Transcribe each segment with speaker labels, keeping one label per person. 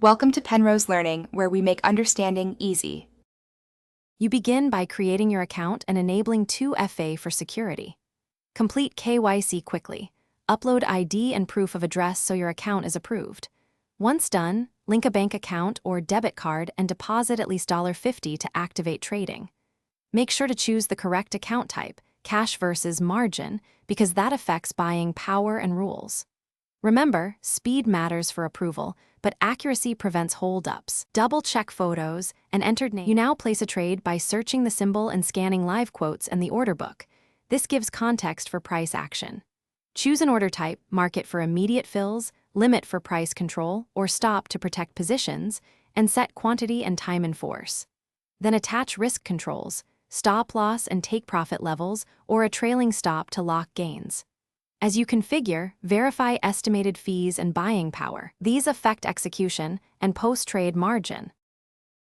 Speaker 1: Welcome to Penrose Learning, where we make understanding easy.
Speaker 2: You begin by creating your account and enabling 2FA for security. Complete KYC quickly. Upload ID and proof of address so your account is approved. Once done, link a bank account or debit card and deposit at least $50 to activate trading. Make sure to choose the correct account type, cash versus margin, because that affects buying power and rules. Remember, speed matters for approval, but accuracy prevents holdups. Double-check photos and entered name. You now place a trade by searching the symbol and scanning live quotes and the order book. This gives context for price action. Choose an order type, mark it for immediate fills, limit for price control, or stop to protect positions, and set quantity and time in force. Then attach risk controls, stop loss and take profit levels, or a trailing stop to lock gains. As you configure, verify estimated fees and buying power. These affect execution and post-trade margin.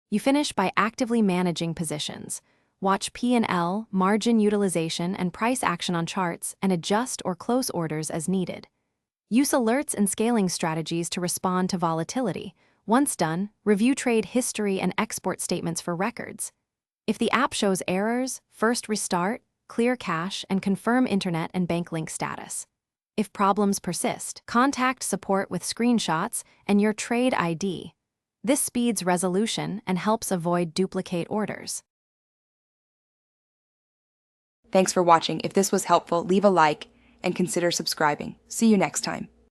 Speaker 2: You finish by actively managing positions. Watch P&L, margin utilization, and price action on charts and adjust or close orders as needed. Use alerts and scaling strategies to respond to volatility. Once done, review trade history and export statements for records. If the app shows errors, first restart, clear cache, and confirm internet and bank link status. If problems persist, contact support with screenshots and your trade ID. This speeds resolution and helps avoid duplicate orders.
Speaker 1: Thanks for watching. If this was helpful, leave a like and consider subscribing. See you next time.